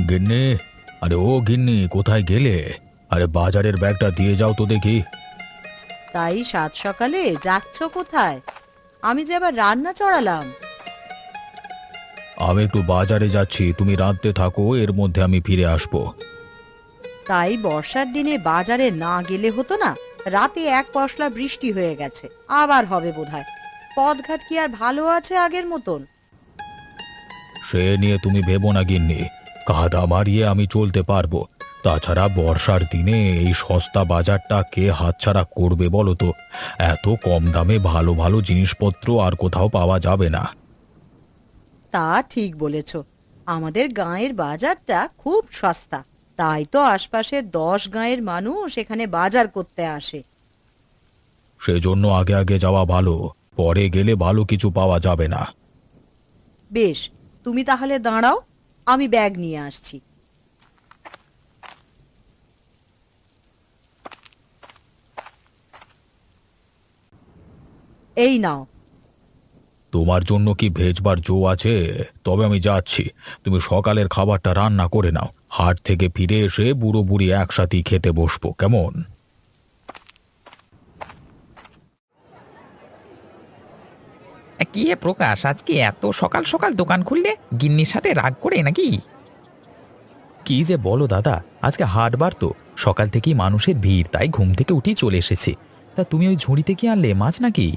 গিন্নি, আরে ও গিন্নি, কোথায় গেলে? আরে বাজারের ব্যাগটা দিয়ে যাও তো দেখি। তাই সাত সকালে যাচ্ছ কোথায়? আমি যে আবার রান্না চড়ালাম। আমি একটু বাজারে যাচ্ছি, তুমি রাঁধতে থাকো, এর মধ্যে আমি ফিরে আসবো। তাই বর্ষার দিনে বাজারে না গেলে হতো না? রাতে এক পশলা বৃষ্টি হয়ে গেছে, আবার হবে বোধহয়। পথঘাট কি আর ভালো আছে আগের মতন? সে নিয়ে তুমি ভেবো না গিন্নি, কাদা মারিয়ে আমি চলতে পারবো। তাছাড়া বর্ষার দিনে এই সস্তা বাজারটা কে হাতছাড়া করবে বলো তো? এত কম দামে ভালো ভালো জিনিসপত্র আর কোথাও পাওয়া যাবে না। তা ঠিক বলেছ, আমাদের গাঁয়ের বাজারটা খুব সস্তা। তাই তো আশপাশের 10 গাঁয়ের মানুষ এখানে বাজার করতে আসে। সেজন্য আগে আগে যাওয়া ভালো, পরে গেলে ভালো কিছু পাওয়া যাবে না। বেশ, তুমি তাহলে দাঁড়াও, আমি ব্যাগ নিয়ে আসছি। এই নাও। তোমার জন্য কি ভেজবার জো আছে? তবে আমি যাচ্ছি, তুমি সকালের খাবারটা রান্না করে নাও। হাট থেকে ফিরে এসে বুড়ো বুড়ি একসাথেই খেতে বসবো, কেমন? কি হে প্রকাশ, আজকে এত সকাল সকাল দোকান খুললে? গিন্নির সাথে রাগ করে নাকি? কি যে বলো দাদা, আজকে হাটবার তো, সকাল থেকেই মানুষের ভিড়, তাই ঘুম থেকে উঠেই চলে এসেছি। তা তুমি ওই ঝুড়িতে কি আনলে, মাছ নাকি?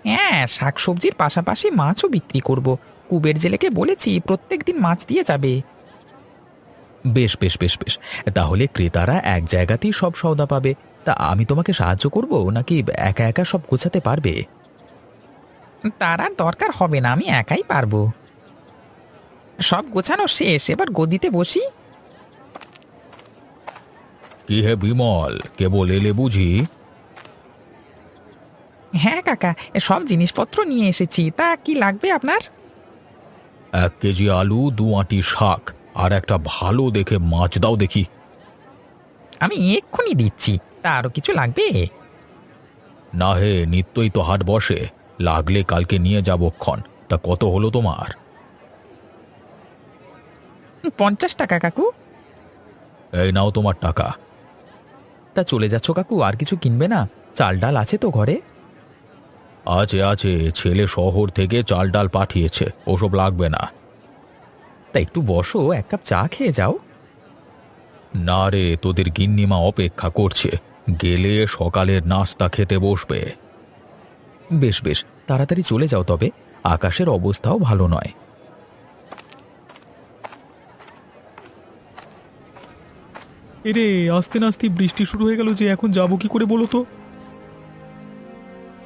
হ্যাঁ, শাকসবজির পাশাপাশি মাছও বিক্রি করব। কুবের জেলেকে বলেছি প্রত্যেক দিন মাছ দিয়ে যাবে। বেশ বেশ বেশ বেশ, তাহলে ক্রেতারা এক জায়গাতেই সব সওদা পাবে। তা আমি তোমাকে সাহায্য করব নাকি একা একা সব গোছাতে পারবে? তার আর দরকার হবে না, আমি একাই পারবো। সব গোছানো শেষ, এবার গদিতে বসি। কি হে বিমল, কেবল এলে বুঝি? হ্যাঁ কাকা, সব জিনিসপত্র নিয়ে এসেছি। তা কি লাগবে আপনার? 1 কেজি আলু, 2 আঁটি শাক, আর একটা ভালো দেখে মাছ দাও দেখি। আমি এক্ষুনি দিচ্ছি। তা আরো কিছু লাগবে? না হে, নিত্যই তো হাট বসে, লাগলে কালকে নিয়ে যাবো ক্ষণ। তা কত হলো তোমার? 50 টাকা কাকু। এই নাও তোমার টাকা। তা চলে যাচ্ছ কাকু, আর কিছু কিনবে না? চাল ডাল আছে তো ঘরে? আছে আছে, ছেলে শহর থেকে চাল ডাল পাঠিয়েছে, ওসব লাগবে না। তা একটু বসো, 1 কাপ চা খেয়ে যাও। না রে, তোদের গিন্নিমা অপেক্ষা করছে, গেলে সকালের নাস্তা খেতে বসবে। বেশ বেশ, তাড়াতাড়ি চলে যাও তবে, আকাশের অবস্থাও ভালো নয়। এরে, আস্তে নাস্তে বৃষ্টি শুরু হয়ে গেল যে, এখন যাবো কি করে বলো তো?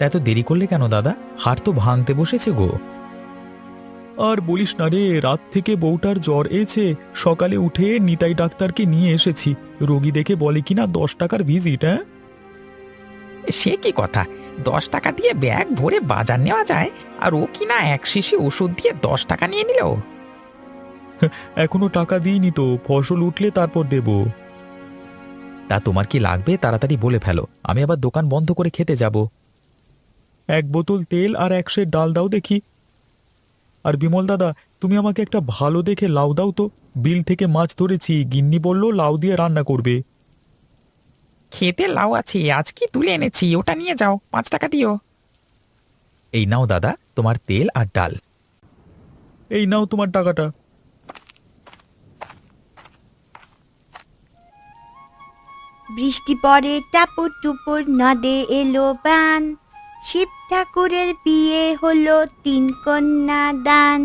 এত দেরি করলে কেন দাদা? হাট তো ভাঙতে বসেছে গো। আর বলিস না রে, রাত থেকে বউটার জ্বর এসে সকালে উঠে নিতাই ডাক্তারকে নিয়ে এসেছি। রোগী দেখে বলে কিনা 10 টাকার ভিজিট। হ্যাঁ, সে কি কথা? 10 টাকা দিয়ে ব্যাগ ভরে বাজার নেওয়া যায়, আর ও কিনা এক শিশি ওষুধ দিয়ে 10 টাকা নিয়ে নিল। এখনো টাকা দিইনি তো, ফসল উঠলে তারপর দেব। তা তোমার কি লাগবে তাড়াতাড়ি বলে ফেলো, আমি আবার দোকান বন্ধ করে খেতে যাব। 1 বোতল তেল আর 1 সের ডাল দাও দেখি। আর বিমল দাদা, তুমি আমাকে একটা ভালো দেখে লাউ দাও তো। বিল থেকে মাছ ধরেছি, গিন্নি বলল লাউ দিয়ে রান্না করবে। খেতে লাউ আছে, আজ কি তুলে এনেছি, ওটা নিয়ে যাও, 5 টাকা দিও। এই নাও দাদা, তোমার তেল আর ডাল। এই নাও তোমার টাকাটা। বৃষ্টি পড়ে টাপুর টুপুর, নদে এলো বান। শিব ঠাকুরের বিয়ে হলো 3 কন্যা দান।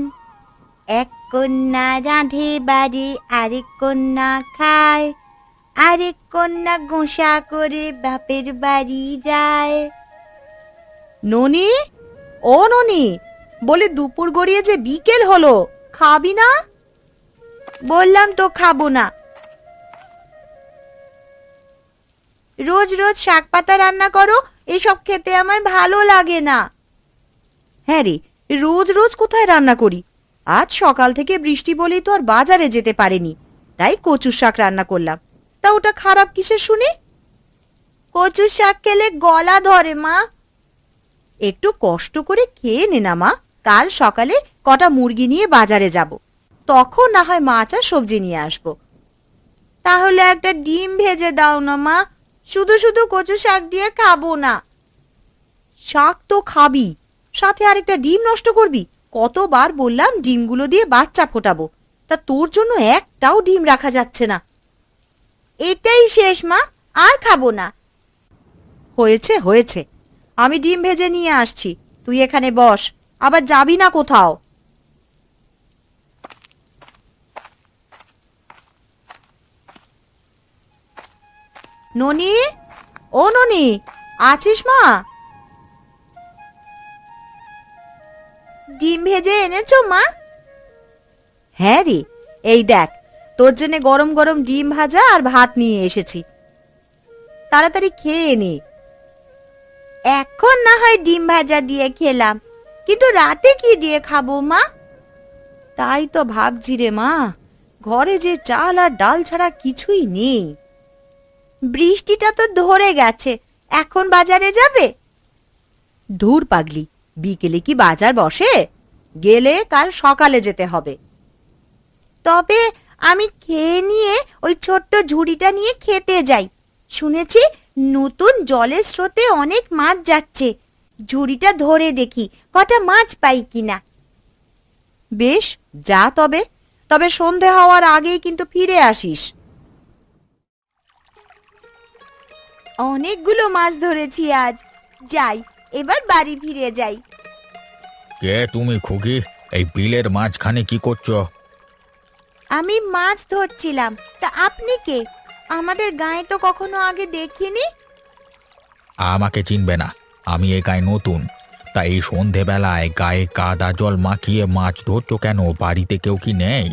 1 কন্যা রাঁধে বাড়ি, আরেক কন্যা খায়, আরেক কন্যা গোসা করে বাপের বাড়ি যায়। ননি, ও ননি, বলে দুপুর গড়িয়ে যে বিকেল হলো, খাবি না? বললাম তো খাবো না। রোজ রোজ শাক পাতা রান্না করো, এসব খেতে আমার ভালো লাগে না। হ্যাঁ রে, রোজ রোজ কোথায় রান্না করি? আজ সকাল থেকে বৃষ্টি বলেই তো আর বাজারে যেতে পারিনি, তাই কচুর শাক রান্না করলাম। তা ওটা খারাপ কিসের শুনি? কচুর শাক খেলে গলা ধরে মা। একটু কষ্ট করে খেয়ে নে না মা, কাল সকালে কটা মুরগি নিয়ে বাজারে যাব। তখন না হয় মাছ আর সবজি নিয়ে আসবো। তাহলে একটা ডিম ভেজে দাও না মা, শুধু শুধু কচু শাক দিয়ে খাবো না। শাক তো খাবি, সাথে আরেকটা ডিম নষ্ট করবি? কতবার বললাম ডিমগুলো দিয়ে বাচ্চা ফোটাবো, তা তোর জন্য একটাও ডিম রাখা যাচ্ছে না। এটাই শেষ মা, আর খাবো না। হয়েছে হয়েছে, আমি ডিম ভেজে নিয়ে আসছি, তুই এখানে বস, আবার যাবি না কোথাও। ননি, ও ননি, আছিস মা? ডিম ভেজে এনেছো মা? হ্যাঁ রে, এই দেখ তোর জন্য গরম গরম ডিম ভাজা আর ভাত নিয়ে এসেছি, তাড়াতাড়ি খেয়ে নে। এখন না হয় ডিম ভাজা দিয়ে খেলাম, কিন্তু রাতে কি দিয়ে খাবো মা? তাই তো ভাবছি রে মা, ঘরে যে চাল আর ডাল ছাড়া কিছুই নেই। বৃষ্টিটা তো ধরে গেছে, এখন বাজারে যাবে? ধুর পাগলি, বিকেলে কি বাজার বসে? গেলে কাল সকালে যেতে হবে। তবে আমি খেয়ে নিয়ে ওই ছোট্ট ঝুড়িটা নিয়ে খেতে যাই। শুনেছি নতুন জলের স্রোতে অনেক মাছ যাচ্ছে, ঝুড়িটা ধরে দেখি কটা মাছ পাই কিনা। বেশ, যা তবে, তবে সন্ধে হওয়ার আগেই কিন্তু ফিরে আসিস। অনেকগুলো মাছ ধরেছি আজ, যাই, এবার বাড়ি ফিরে যাই। কে তুমি খুকি? এই বিলের মাঝখানে কি করছো? আমি মাছ ধরছিলাম, তা আপনি কে? আমাদের গায়ে তো কখনো আগে দেখিনি। আমাকে চিনবে না, আমি এই গায়ে নতুন। তাই এই সন্ধেবেলায় গায়ে কাদা জল মাখিয়ে মাছ ধরছো কেন? বাড়িতে কেউ কি নেই?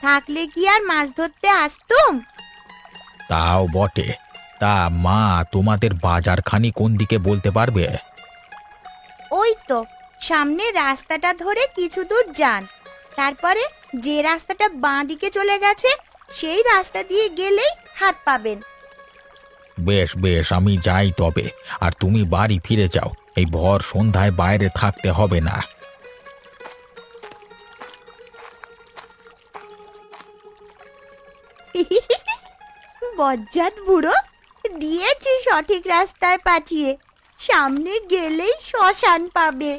থাকলে কি আর মাছ ধরতে আসতুম? তাও বটে। তা মা, তোমাদের বাজারখানি কোন দিকে বলতে পারবে? ওই তো সামনে রাস্তাটা ধরে কিছু দূর যান, তারপরে যে রাস্তাটা বাঁ দিকে চলে গেছে সেই রাস্তা দিয়ে গেলেই হাত পাবেন। বেশ বেশ, আমি যাই তবে। আর তুমি বাড়ি ফিরে যাও, এই ভর সন্ধ্যায় বাইরে থাকতে হবে না। বজ্জাত বুড়ো, দিয়েছি সঠিক রাস্তায় পাঠিয়ে, সামনে গেলেই শ্মশান পাবে।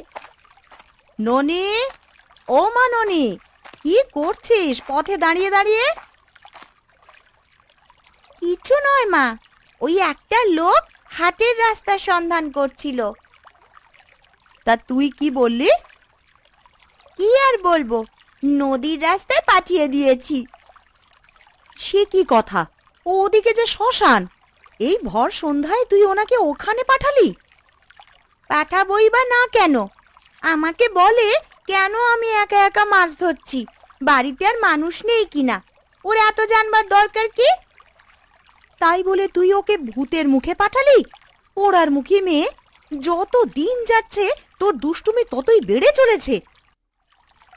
ননি, ও মা ননি, কি করছিস পথে দাঁড়িয়ে দাঁড়িয়ে? কিছু নয় মা, ওই একটা লোক হাটের রাস্তার সন্ধান করছিল। তা তুই কি বললি? কি আর বলবো, নদীর রাস্তায় পাঠিয়ে দিয়েছি। সে কি কথা? ও ওদিকে যে শ্মশান, এই ভর সন্ধ্যায় তুই ওনাকে ওখানে পাঠালি? পাঠাবই বা না কেন? আমাকে বলে কেন আমি একা একা মাছ ধরছি, বাড়িতে আর মানুষ নেই কিনা, ওর এত জানবার দরকার কি? তাই বলে তুই ওকে ভূতের মুখে পাঠালি? পোড়ার মুখী মেয়ে, যত দিন যাচ্ছে তোর দুষ্টুমি ততই বেড়ে চলেছে।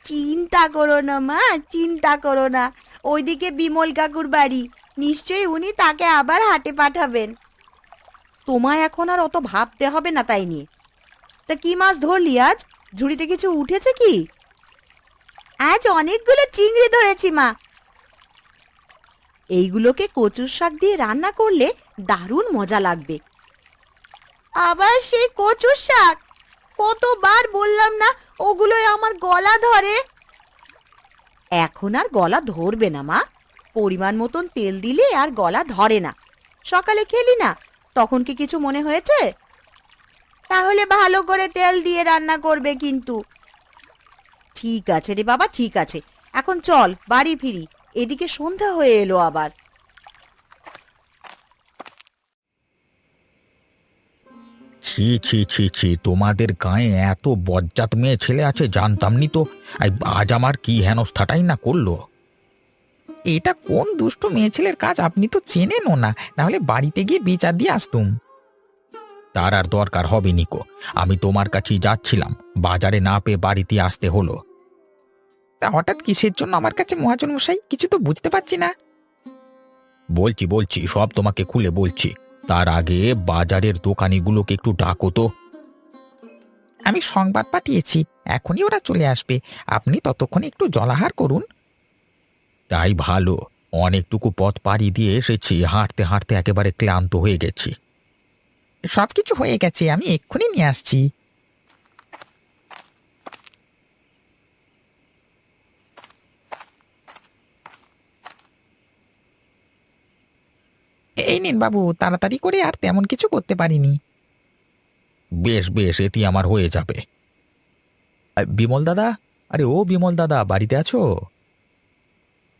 চিন্তা করো না মা, চিন্তা করো না, ওইদিকে বিমল কাকুর বাড়ি, নিশ্চয়ই উনি তাকে আবার হাটে পাঠাবেন। তোমায় এখন আর অত ভাবতে হবে না তাই নিয়ে। তা কি মাছ ধরলি আজ? ঝুড়িতে কিছু উঠেছে কি? আজ অনেকগুলো চিংড়ি ধরেছি মা। এইগুলোকে কচুর শাক দিয়ে রান্না করলে দারুণ মজা লাগবে। আবার সেই কচুর শাক? কতবার বললাম না ওগুলোই আমার গলা ধরে। এখন আর গলা ধরবে না মা, পরিমাণ মতন তেল দিলে আর গলা ধরে না। সকালে খেলি না, তখন কি কিছু মনে হয়েছে? তাহলে ভালো করে তেল দিয়ে রান্না করবে কিন্তু। ঠিক আছে রে বাবা, ঠিক আছে, এখন চল বাড়ি ফিরি, এদিকে সন্ধ্যা হয়ে এলো আবার। ছি ছি ছি ছি, তোমাদের গায়ে এত বজ্জাত মেয়ে ছেলে আছে জানতাম নি তো। আজ আমার কি হেনস্থাটাই না করলো। এটা কোন দুষ্ট মেয়ে ছেলের কাজ আপনি তো চেনেনও না, নাহলে বাড়িতে গিয়ে বিচার দিয়ে আসতুম। তার আর দরকার হবে নিকো, আমি তোমার কাছেই যাচ্ছিলাম, বাজারে না পেয়ে বাড়িতে আসতে হলো। তা হঠাৎ কিসের জন্য আমার কাছে মহাজন মশাই, কিছু তো বুঝতে পারছি না। বলছি বলছি, সব তোমাকে খুলে বলছি। তার আগে বাজারের দোকানিগুলোকে একটু ডাকো তো। আমি সংবাদ পাঠিয়েছি, এখনই ওরা চলে আসবে। আপনি ততক্ষণে একটু জলাহার করুন। তাই ভালো, অনেকটুকু পথ পাড়ি দিয়ে এসেছি, হাঁটতে হাঁটতে একেবারে ক্লান্ত হয়ে গেছি। সবকিছু হয়ে গেছে, আমি এক্ষুনি নিয়ে আসছি। এই নিন বাবু, তাড়াতাড়ি করে, আর তেমন কিছু করতে পারিনি। বেশ বেশ, এটি আমার হয়ে যাবে। বিমল দাদা, আরে ও বিমল দাদা, বাড়িতে আছো?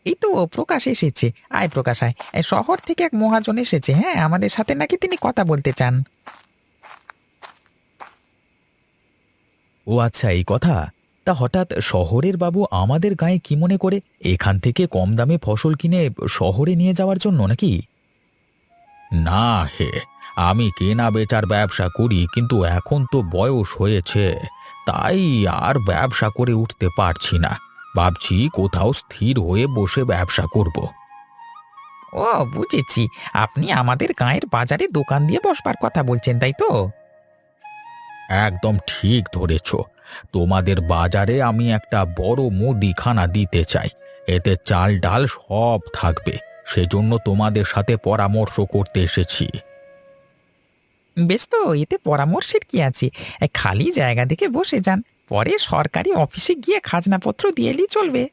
এই তো প্রকাশ এসেছে। আয় প্রকাশ আয়। এই শহর থেকে এক মহাজন এসেছে, হ্যাঁ, আমাদের সাথে নাকি তিনি কথা বলতে চান। ও আচ্ছা, এই কথা। তা হঠাৎ শহরের বাবু আমাদের গায়ে কি মনে করে, এখান থেকে কম দামে ফসল কিনে শহরে নিয়ে যাওয়ার জন্য নাকি? না হে, আমি কেনা বেচার ব্যবসা করি, কিন্তু এখন তো বয়স হয়েছে, তাই আর ব্যবসা করে উঠতে পারছি না। ভাবছি কোথাও স্থির হয়ে বসে ব্যবসা করব। ও বুঝেছি, আপনি আমাদের গায়ের বাজারে দোকান দিয়ে বসবার কথা বলছেন, তাই তো? একদম ঠিক ধরেছ। তোমাদের বাজারে আমি একটা বড় মুদিখানা দিতে চাই, এতে চাল ডাল সব থাকবে। সেজন্য তোমাদের সাথে পরামর্শ করতে এসেছি। বেশ, তো এতে পরামর্শের কি আছে? খালি জায়গা দেখে বসে যান, পরে সরকারি অফিসে গিয়ে খাজনাপত্র দিয়ে এলেই চলবে।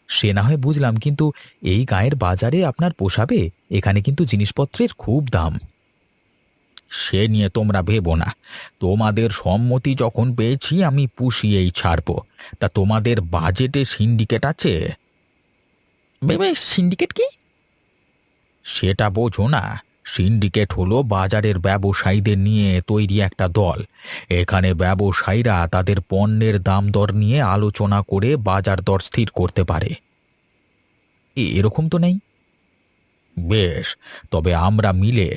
সে না হয় বুঝলাম, কিন্তু এই গায়ের বাজারে আপনার পোষাবে? এখানে কিন্তু জিনিসপত্রের খুব দাম। সে নিয়ে তোমরা ভেবো না, তোমাদের সম্মতি যখন পেয়েছি আমি পুষিয়েই ছাড়বো। তা তোমাদের বাজেটে সিন্ডিকেট আছে? ভেবে সিন্ডিকেট কি? সেটা বোঝো না? সিন্ডিকেট হলো বাজারের ব্যবসায়ীদের নিয়ে তৈরি একটা দল। এখানে ব্যবসায়ীরা তাদের পণ্যের দাম দর নিয়ে আলোচনা করে বাজার দর স্থির করতে পারে। এরকম তো নেই। বেশ, তবে আমরা মিলে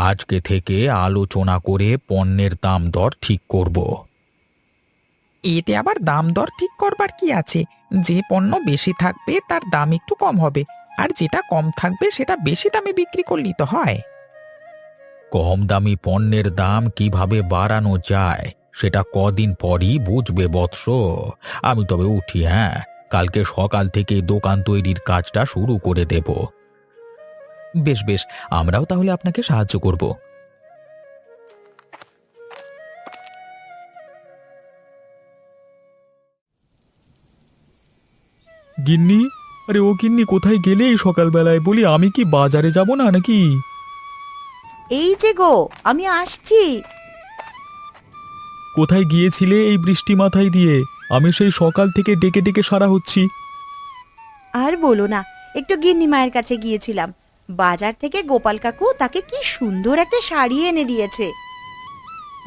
আজকে থেকে আলোচনা করে পণ্যের দাম দর ঠিক করব। এতে আবার দাম দর ঠিক করবার কি আছে? যে পণ্য বেশি থাকবে তার দাম একটু কম হবে, আর যেটা কম থাকবে সেটা বেশি দামে বিক্রি করলেই তো হয়। কম দামি পণ্যের দাম কিভাবে বাড়ানো যায় সেটা কদিন পরই বুঝবে বৎস। আমি তবে উঠি, হ্যাঁ, কালকে সকাল থেকে দোকান তৈরির কাজটা শুরু করে দেব। বেশ বেশ, আমরাও তাহলে আপনাকে সাহায্য করব। গিন্নি, আরে ও গিন্নি, কোথায় গেলে এই সকালবেলায়? বলি, আমি কি বাজারে যাব না নাকি? এই যে গো, আমি আসছি। কোথায় গিয়েছিলে এই বৃষ্টি মাথায় দিয়ে? আমি সেই সকাল থেকে ডেকে ডেকে সারা হচ্ছি। আর বলো না, একটু গিন্নি মায়ের কাছে গিয়েছিলাম। বাজার থেকে গোপাল কাকু তাকে কি সুন্দর একটা শাড়ি এনে দিয়েছে।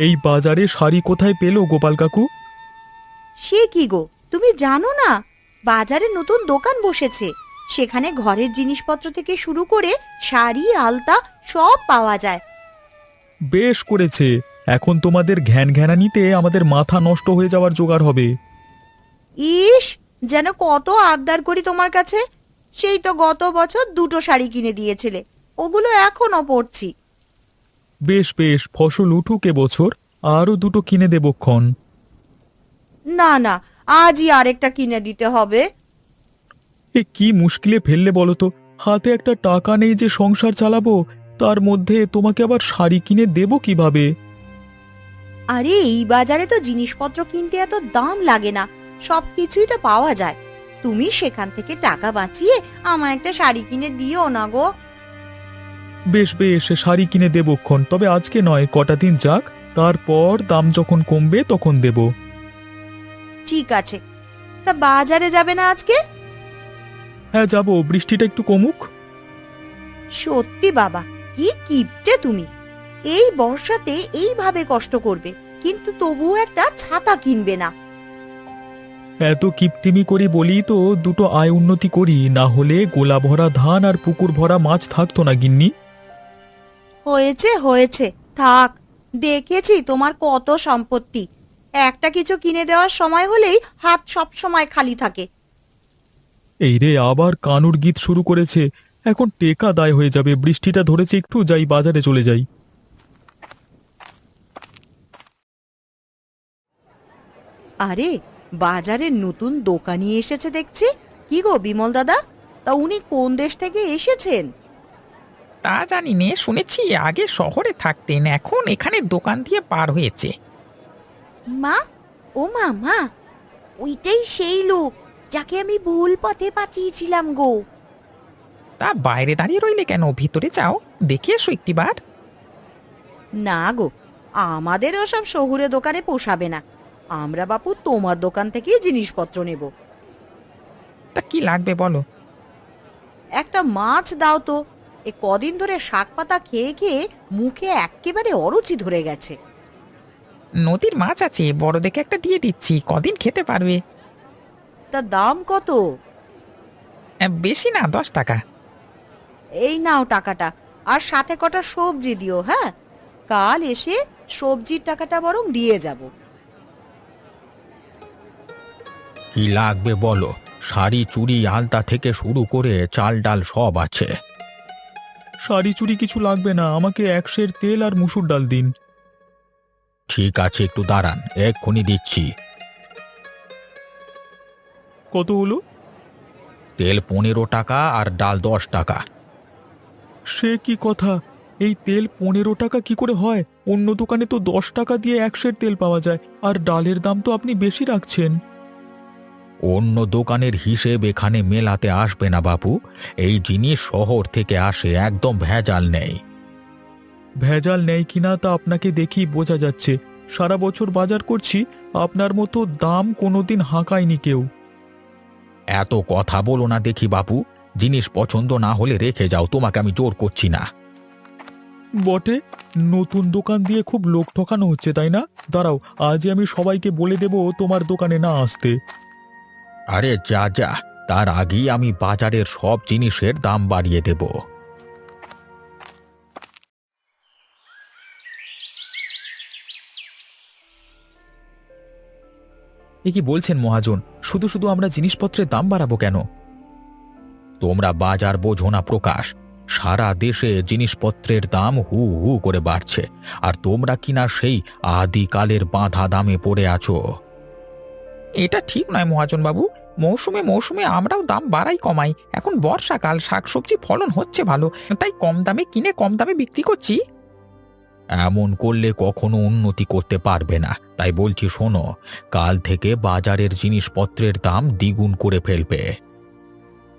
এই বাজারে শাড়ি কোথায় পেলো গোপাল কাকু? সে কি গো, তুমি জানো না? বাজারে নতুন দোকান বসেছে, সেখানে ঘরের জিনিসপত্র থেকে শুরু করে শাড়ি আলতা সব পাওয়া যায়। বেশ করেছে, এখন তোমাদের ঘ্যান ঘ্যানানিতে আমাদের মাথা নষ্ট হয়ে যাওয়ার জোগাড় হবে। ইস, যেন কত আবদার করি তোমার কাছে। সেই তো গত বছর 2টো শাড়ি কিনে দিয়েছিলে, ওগুলো এখনো পরছি। বেশ বেশ, ফসল উঠুক এবছর, আরও 2টো কিনে দেবক্ষণ। না না, আজই আরেকটা কিনে দিতে হবে। এ কি মুশকিলে ফেললে বলো তো? হাতে একটা টাকা নেই যে সংসার চালাবো, তার মধ্যে তোমাকে আবার শাড়ি কিনে দেবো কিভাবে? আরে এই বাজারে তো জিনিসপত্র কিনতে এত দাম লাগে না, সবকিছুই তো পাওয়া যায়। তুমি সেখান থেকে টাকা বাঁচিয়ে আমার একটা শাড়ি কিনে দিও না গো। বেশ বেশ, শাড়ি কিনে দেবক্ষণ, তবে আজকে নয়, কটা দিন যাক, তারপর দাম যখন কমবে তখন দেব। ঠিক আছে, তা বাজারে যাবে না আজকে? হ্যাঁ যাব, বৃষ্টিটা একটু কমুক। সত্যি বাবা, কি কিপটে তুমি! এই বর্ষাতে এইভাবে কষ্ট করবে, কিন্তু তবুও একটা ছাতা কিনবে না। এত কিপটিমি করি বলি তো 2টো আয় উন্নতি করি, না হলে গোলা ভরা ধান আর পুকুর ভরা মাছ থাকতো না গিন্নি। হয়েছে হয়েছে, থাক। দেখেছি তোমার কত সম্পত্তি, একটা কিছু কিনে দেওয়ার সময় হলেই হাত সব সময় খালি থাকে। এই রে, আবার কানুর গীত শুরু করেছে। এখন টেকা দায় হয়ে যাবে। বৃষ্টিটা ধরেছে, একটু যাই, বাজারে চলে যাই। আরে, বাজারে নতুন দোকানি এসেছে দেখছি। কি গো বিমল দাদা, তা উনি কোন দেশ থেকে এসেছেন? তা জানি নে, শুনেছি আগে শহরে থাকতেন, এখন এখানে দোকান দিয়ে পার হয়েছে। মা, ও মা, মা, ওইটাই সেই লোক যাকে আমি ভুল পথে পাঠিয়েছিলাম গো। তা বাইরে দাঁড়িয়ে রইলে কেন, ভিতরে যাও, দেখে এসো একটিবার। না গো, আমাদের ওসব শহুরে দোকানে পোষাবে না। আমরা বাপু তোমার দোকান থেকেই জিনিসপত্র নেব। তা কি লাগবে বলো? একটা মাছ দাও তো। এ কদিন ধরে শাক পাতা খেয়ে খেয়ে মুখে এক্কেবারে অরুচি ধরে গেছে। নদীর মাছ আছে, বড় দেখে একটা দিয়ে দিচ্ছি, কদিন খেতে পারবে। তা দাম কত? বেশি না, 10 টাকা। এই নাও টাকাটা, আর সাথে কটা সবজি দিও। হ্যাঁ, কাল এসে সবজির টাকাটা বরং দিয়ে যাব। কি লাগবে বলো? শাড়ি চুড়ি আলতা থেকে শুরু করে চাল ডাল সব আছে। শাড়ি চুড়ি কিছু লাগবে না, আমাকে 1 সের তেল আর মুসুর ডাল দিন। ঠিক আছে, একটু দাঁড়ান, এক্ষুনি দিচ্ছি। কত হলো? তেল 15 টাকা আর ডাল 10 টাকা। সে কি কথা, এই তেল 15 টাকা কি করে হয়? অন্য দোকানে তো 10 টাকা দিয়ে 1 সের তেল পাওয়া যায়, আর ডালের দাম তো আপনি বেশি রাখছেন। অন্য দোকানের হিসেব এখানে মেলাতে আসবে না বাপু। এই জিনিস শহর থেকে আসে, একদম ভেজাল নেই। ভেজাল নেই কিনা তা আপনাকে দেখেই বোঝা যাচ্ছে। সারা বছর বাজার করছি, আপনার মতো দাম কোনোদিন হাঁকায়নি কেউ। এত কথা বলো না দেখি বাপু। জিনিস পছন্দ না হলে রেখে যাও, তোমাকে আমি জোর করছি না। বটে, নতুন দোকান দিয়ে খুব লোক ঠকানো হচ্ছে, তাই না? দাঁড়াও, আজই আমি সবাইকে বলে দেব তোমার দোকানে না আসতে। আরে যা যা, তার আগেই আমি বাজারের সব জিনিসের দাম বাড়িয়ে দেব। এ কি বলছেন মহাজন? শুধু শুধু আমরা জিনিসপত্রের দাম বাড়াবো কেন? তোমরা বাজার বোঝো না প্রকাশ। সারা দেশে জিনিসপত্রের দাম হু হু করে বাড়ছে, আর তোমরা কিনা সেই আদিকালের বাঁধা দামে পড়ে আছো। এটা ঠিক নয় মহাজন বাবু, মৌসুমে মৌসুমে আমরাও দাম বাড়াই কমাই। এখন বর্ষাকাল, শাকসবজি ফলন হচ্ছে ভালো, তাই কম দামে কিনে কম দামে বিক্রি করছি। এমন করলে কখনো উন্নতি করতে পারবে না। তাই বলছি শোনো, কাল থেকে বাজারের জিনিসপত্রের দাম দ্বিগুণ করে ফেলবে।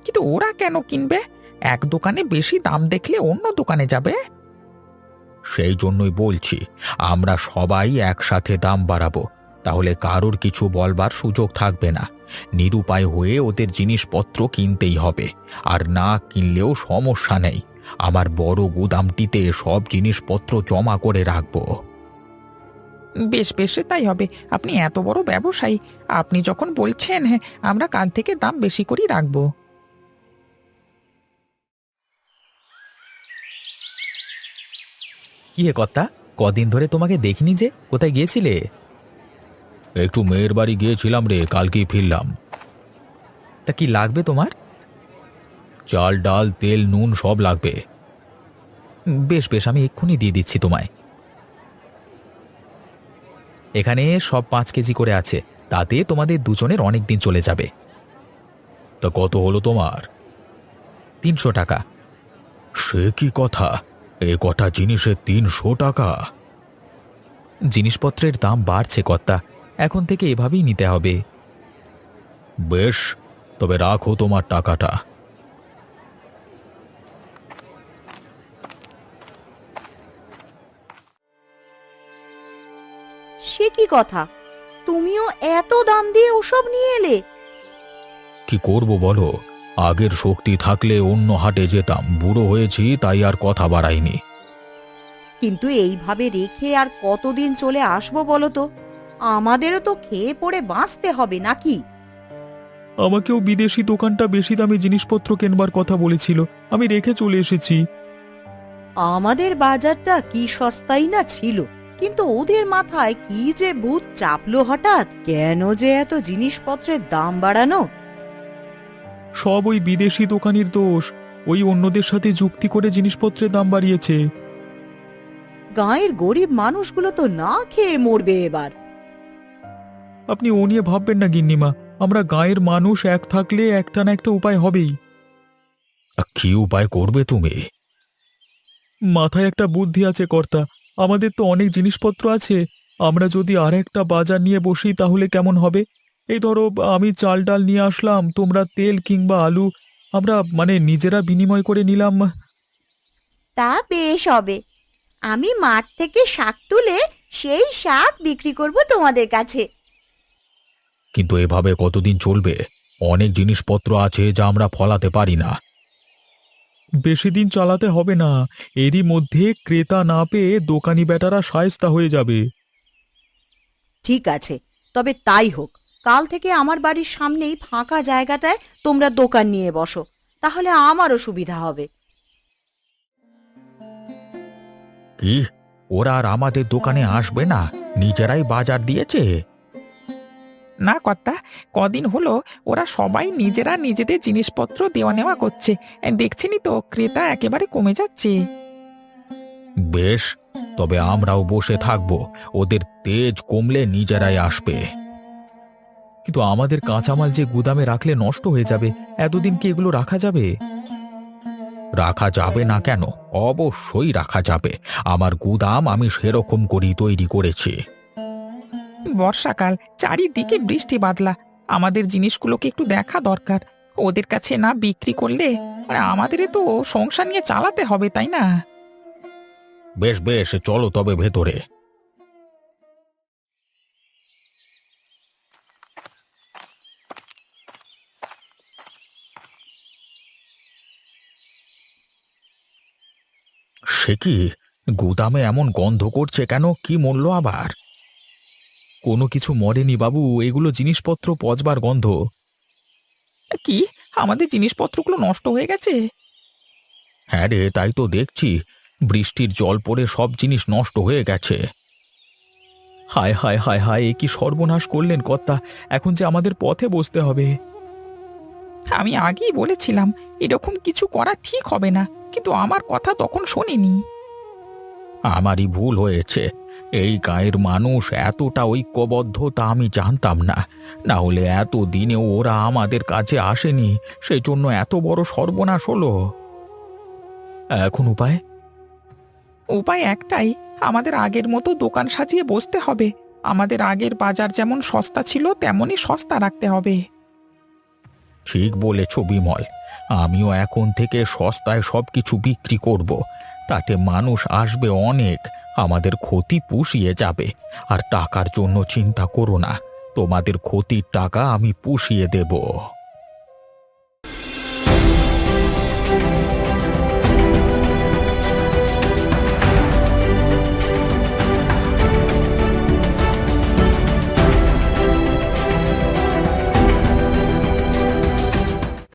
কিন্তু ওরা কেন কিনবে? এক দোকানে বেশি দাম দেখলে অন্য দোকানে যাবে। সেই জন্যই বলছি, আমরা সবাই একসাথে দাম বাড়াবো। তাহলে কারোর কিছু বলবার সুযোগ থাকবে না। নিরুপায় হয়ে ওদের জিনিসপত্র কিনতেই হবে, আর না কিনলেও সমস্যা নেই। আমার বড় গুদামটিতে সব জিনিসপত্র জমা করে রাখবো। বেশ বেশ, তাই হবে। আপনি এত বড় ব্যবসায়ী, আপনি যখন বলছেন, হ্যাঁ, আমরা কাল থেকে দাম বেশি করেই রাখবো। কি হে কর্তা, কদিন ধরে তোমাকে দেখিনি যে, কোথায় গিয়েছিলে? একটু মেয়ের বাড়ি গিয়েছিলাম রে, কালকেই ফিরলাম। তা কি লাগবে তোমার? চাল ডাল তেল নুন সব লাগবে। বেশ বেশ, আমি এক্ষুনি দিয়ে দিচ্ছি তোমায়। এখানে সব 5 কেজি করে আছে, তাতে তোমাদের দুজনের অনেক দিন চলে যাবে। তা কত হলো তোমার? 300 টাকা। সে কি কথা, এ কটা জিনিসের 300 টাকা? জিনিসপত্রের দাম বাড়ছে কর্তা, এখন থেকে এভাবেই নিতে হবে। বেশ, তবে রাখো তোমার টাকাটা। সে কি কথা, তুমিও এত দাম দিয়ে ওসব নিয়ে এলে? কি করব বলো, আগের শক্তি থাকলে অন্য হাটে যেতাম। বুড়ো হয়েছি তাই আর কথা বাড়াইনি। কিন্তু এইভাবে রেখে আর কতদিন চলে আসবো বলো তো? আমাদেরও তো খেয়ে পড়ে বাঁচতে হবে নাকি? আমাকেও বিদেশি দোকানটা বেশি দামে জিনিসপত্র কেনবার কথা বলেছিল, আমি রেখে চলে এসেছি। আমাদের বাজারটা কি সস্তাই না ছিল, কিন্তু ওদের মাথায় কি যে ভূত চাপলো হঠাৎ, কেন যে এত জিনিসপত্রের দাম বাড়ানো? সব ওই বিদেশি দোকানির দোষ, ওই অন্যদের সাথে যুক্তি করে জিনিসপত্রের দাম বাড়িয়েছে। গাঁয়ের গরিব মানুষগুলো তো না খেয়ে মরবে এবার। আপনি ও নিয়ে ভাববেন না গিন্নিমা, আমরা গাঁয়ের মানুষ এক থাকলে একটা না একটা উপায় হবেই। কি উপায় করবে তুমি? মাথায় একটা বুদ্ধি আছে কর্তা। আমাদের তো অনেক জিনিসপত্র আছে, আমরা যদি আর একটা বাজার নিয়ে বসি তাহলে কেমন হবে? এই ধরো, আমি চাল ডাল নিয়ে আসলাম, তোমরা তেল কিংবা আলু, আমরা মানে নিজেরা বিনিময় করে নিলাম। তা বেশ হবে। আমি মাঠ থেকে শাক তুলে সেই শাক বিক্রি করব তোমাদের কাছে। কিন্তু এভাবে কতদিন চলবে? অনেক জিনিসপত্র আছে যা আমরা ফলাতে পারি না। বেশি দিন চালাতে হবে না, এরই মধ্যে ক্রেতা না পেয়ে দোকানি বেটারা শায়েস্তা হয়ে যাবে। ঠিক আছে, তবে তাই হোক। কাল থেকে আমার বাড়ির সামনেই ফাঁকা জায়গাটায় তোমরা দোকান নিয়ে বসো, তাহলে আমারও সুবিধা হবে। কি, ওরা আর আমাদের দোকানে আসবে না? নিজেরাই বাজার দিয়েছে। না কর্তা, কদিন হলো ওরা সবাই নিজেরা নিজেদের জিনিসপত্র দেওয়া নেওয়া করছে। দেখছেনই তো, ক্রেতা একেবারে কমে যাচ্ছে। বেশ, তবে আমরাও বসে থাকবো, ওদের তেজ কমলে নিজেরাই আসবে। কিন্তু আমাদের কাঁচামাল যে গুদামে রাখলে নষ্ট হয়ে যাবে, এতদিন কি এগুলো রাখা যাবে? রাখা যাবে না কেন? অবশ্যই রাখা যাবে। আমার গুদাম আমি সেরকম করেই তৈরি করেছি। বর্ষাকাল, চারিদিকে বৃষ্টি বাদলা, আমাদের জিনিসগুলোকে একটু দেখা দরকার। ওদের কাছে না বিক্রি করলে আমাদের তো সংসার নিয়ে চালাতে হবে, তাই না? বেশ বেশ, চলো তবে ভেতরে। সে কি, গুদামে এমন গন্ধ করছে কেন? কি মূল্য আবার? কোনো কিছু মরেনি বাবু, এগুলো জিনিসপত্র পচবার গন্ধ। কি, আমাদের জিনিসপত্রগুলো নষ্ট হয়ে গেছে? হ্যাঁ রে, তাই তো দেখছি। বৃষ্টির জল পড়ে সব জিনিস নষ্ট হয়ে গেছে। হায় হায় হায় হায়, এ কি সর্বনাশ করলেন কর্তা! এখন যে আমাদের পথে বসতে হবে। আমি আগেই বলেছিলাম এরকম কিছু করা ঠিক হবে না, কিন্তু আমার কথা তখন শোনেনি। আমারই ভুল হয়েছে। এই গাঁয়ের মানুষ এতটা ঐক্যবদ্ধ তা আমি জানতাম না। না হলে এত দিনেও ওরা আমাদের কাছে আসেনি, সেই জন্য এত বড় সর্বনাশ হলো। এখন উপায়? উপায় একটাই, আমাদের আগের মতো দোকান সাজিয়ে বসতে হবে। আমাদের আগের বাজার যেমন সস্তা ছিল তেমনই সস্তা রাখতে হবে। ঠিক বলেছ বিমল, আমিও এখন থেকে সস্তায় সবকিছু বিক্রি করব। তাতে মানুষ আসবে অনেক, আমাদের ক্ষতি পুষিয়ে যাবে। আর টাকার জন্য চিন্তা করো না, তোমাদের ক্ষতির টাকা আমি পুষিয়ে দেব।